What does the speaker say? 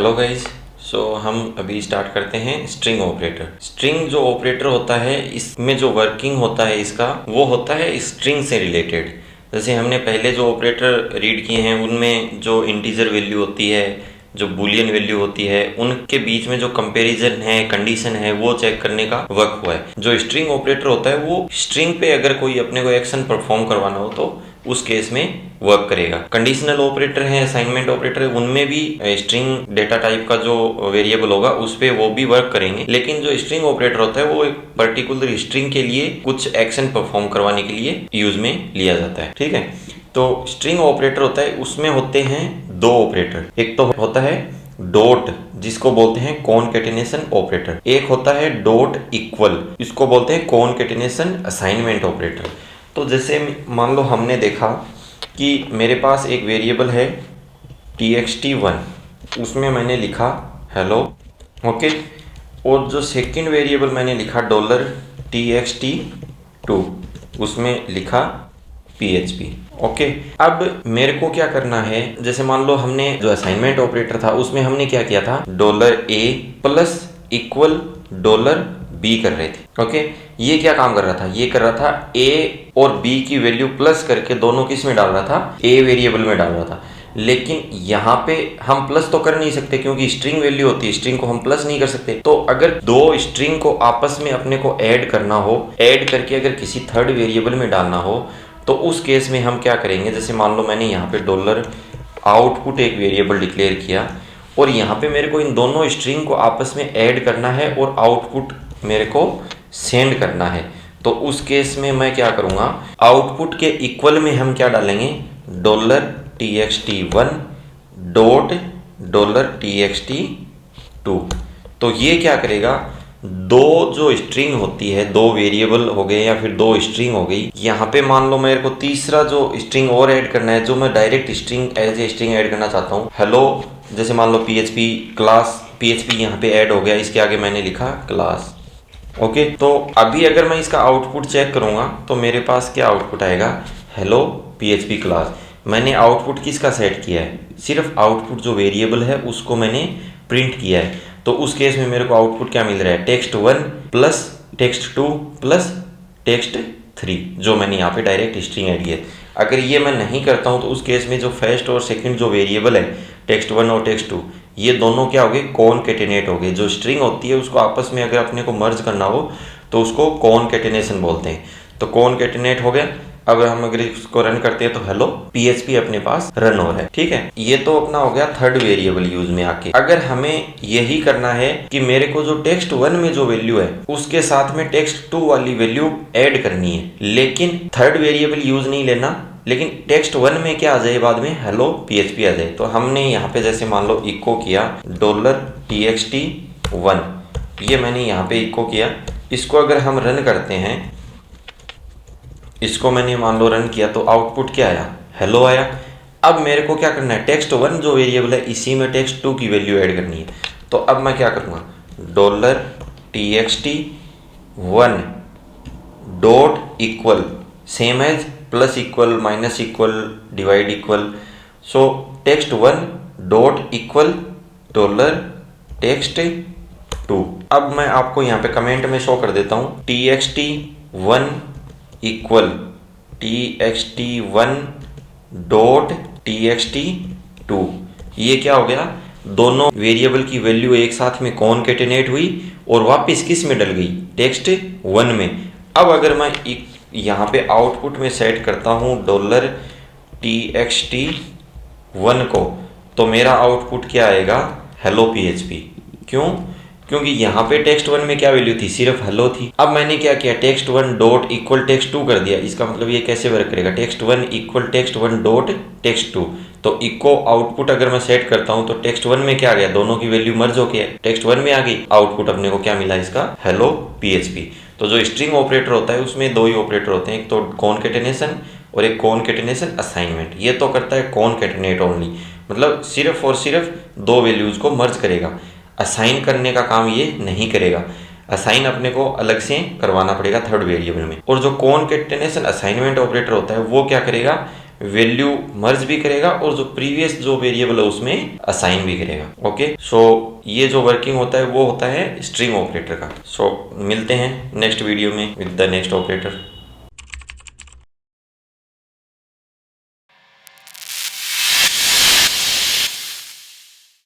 Hello guys. हम अभी start करते हैं स्ट्रिंग ऑपरेटर। स्ट्रिंग जो ऑपरेटर होता है इसमें जो वर्किंग होता है इसका वो होता है स्ट्रिंग से रिलेटेड। जैसे हमने पहले जो ऑपरेटर रीड किए हैं उनमें जो इंटीजर वैल्यू होती है, जो बूलियन वैल्यू होती है, उनके बीच में जो कंपैरिजन है, कंडीशन है, वो चेक करने का वर्क हुआ है। जो स्ट्रिंग ऑपरेटर होता है वो स्ट्रिंग पे अगर कोई अपने को एक्शन परफॉर्म करवाना हो तो उस केस में वर्क करेगा। कंडीशनल ऑपरेटर है, असाइनमेंट ऑपरेटर है, उनमें भी स्ट्रिंग डेटा टाइप का जो वेरिएबल होगा उस पे वो भी वर्क करेंगे। लेकिन जो स्ट्रिंग ऑपरेटर होता है वो एक पर्टिकुलर स्ट्रिंग के लिए कुछ एक्शन परफॉर्म करवाने के लिए यूज में लिया जाता है। ठीक है, तो स्ट्रिंग ऑपरेटर होता है उसमें होते हैं दो ऑपरेटर। एक तो होता है डॉट जिसको बोलते हैं कॉनकैटिनेशन ऑपरेटर, एक होता है डॉट इक्वल, इसको बोलते हैं कॉनकैटिनेशन असाइनमेंट ऑपरेटर। तो जैसे मान लो हमने देखा कि मेरे पास एक वेरिएबल है txt1, उसमें मैंने लिखा हेलो, ओके, और जो सेकंड वेरिएबल मैंने लिखा $txt2, उसमें लिखा php। ओके, अब मेरे को क्या करना है, जैसे मान लो हमने जो असाइनमेंट ऑपरेटर था उसमें हमने क्या किया था, $a प्लस इक्वल $b कर रहे थे। ओके, ये क्या काम कर रहा था, ये कर रहा था a और b की वैल्यू प्लस करके दोनों किस में डाल रहा था, a वेरिएबल में डाल रहा था। लेकिन यहाँ पे हम प्लस तो कर नहीं सकते क्योंकि स्ट्रिंग वैल्यू होती है, स्ट्रिंग को हम प्लस नहीं कर सकते। तो अगर दो स्ट्रिंग को आपस में अपने को ऐड करना हो, ऐड करके अगर किसी थर्ड वेरिएबल में डालना हो तो उस केस में हम क्या करेंगे, जैसे मान लो मैंने यहाँ पे डॉलर आउटपुट एक वेरिएबल डिक्लेयर किया और यहाँ पे मेरे को इन दोनों स्ट्रिंग को आपस में ऐड करना है और आउटपुट मेरे को सेंड करना है। तो उस केस में मैं क्या करूँगा, आउटपुट के इक्वल में हम क्या डालेंगे, $txt1 डॉट $txt2। तो ये क्या करेगा, दो जो स्ट्रिंग होती है, दो वेरिएबल हो गए या फिर दो स्ट्रिंग हो गई, यहाँ पे मान लो मेरे को तीसरा जो स्ट्रिंग और ऐड करना है, जो मैं direct string as a string add करना चाहता हूँ, हेलो, जैसे मान लो php क्लास, php यहाँ पे ऐड हो गया, इसके आगे मैंने लिखा क्लास। ओके, तो अभी अगर मैं इसका आउटपुट चेक करूँगा तो मेरे पास क्या आउटपुट आएगा, हेलो php क्लास। मैंने आउटपुट किसका सेट किया है, सिर्फ आउटपुट जो वेरिएबल है उसको मैंने प्रिंट किया है। तो उस केस में मेरे को आउटपुट क्या मिल रहा है, text1 plus text2 plus text3, जो मैंने यहाँ पे डायरेक्ट स्ट्रिंग ऐड किया है। अगर ये मैं नहीं करता हूँ तो उस केस में जो फर्स्ट और सेकंड जो वेरिएबल है text1 और text2, ये दोनों क्या हो गए, कॉनकैटिनेट हो गए। जो स्ट्रिंग होती है उसको आपस में अगर अपने को मर्ज करना हो तो उसको कॉनकैटिनेशन बोलते हैं। तो कॉनकैटिनेट हो गया। अब हम अगर इसको रन करते हैं तो हेलो php अपने पास रन हो रहा है। ठीक है, ये तो अपना हो गया थर्ड वेरिएबल यूज में आके। अगर हमें यही करना है कि मेरे को जो text1 में जो वैल्यू है उसके साथ में text2 वाली वैल्यू ऐड करनी है, लेकिन थर्ड वेरिएबल यूज नहीं लेना, लेकिन text1 में क्या आ जाए बाद में, हेलो php आ जाए। तो हमने यहाँ पे जैसे मान लो इको किया $txt1, ये मैंने यहाँ पे इको किया। इसको अगर हम रन करते हैं, इसको मैंने मान लो रन किया तो आउटपुट क्या आया, हेलो आया। अब मेरे को क्या करना है, text1 जो वेरिएबल है इसी में text2 की वैल्यू ऐड करनी है। तो अब मैं क्या करूँगा, $txt1 dot equal, same as plus equal, minus equal, divide equal, so text1 dot equal $text2। अब मैं आपको यहाँ पे कमेंट में शो कर देता हूँ, txt1 equal txt1 dot txt2। ये क्या हो गया, दोनों वेरिएबल की वैल्यू एक साथ में कॉनकैटिनेट हुई और वापस किस में डल गई, text1 में। अब अगर मैं यहाँ पे आउटपुट में सेट करता हूँ $txt1 को, तो मेरा आउटपुट क्या आएगा, हेलो php। क्यों, क्योंकि यहाँ पे text1 में क्या वैल्यू थी, सिर्फ हेलो थी। अब मैंने क्या किया, text1 डॉट इक्वल text2 कर दिया। इसका मतलब ये कैसे वर्क करेगा, text1 equal text1 dot text2। तो इको आउटपुट अगर मैं सेट करता हूँ तो text1 में क्या आ गया, दोनों की वैल्यू मर्ज होके text1 में आ गई। आउटपुट अपने को क्या मिला इसका, हेलो php। तो जो स्ट्रिंग ऑपरेटर होता है उसमें दो ही ऑपरेटर होते हैं, एक तो कॉनकैटिनेशन और एक कॉनकैटिनेशन असाइनमेंट। ये तो करता है कॉनकैटिनेट ओनली, मतलब सिर्फ और सिर्फ दो वैल्यूज को मर्ज करेगा, असाइन करने का काम ये नहीं करेगा। असाइन अपने को अलग से करवाना पड़ेगा थर्ड वेरिएबल में। और जो कॉनकैटिनेशन असाइनमेंट ऑपरेटर होता है वो क्या करेगा, वैल्यू मर्ज भी करेगा और जो प्रीवियस जो वेरिएबल है उसमें असाइन भी करेगा। ओके, सो ये जो वर्किंग होता है वो होता है स्ट्रिंग ऑपरेटर का। सो मिलते हैं नेक्स्ट वीडियो में विद द नेक्स्ट ऑपरेटर।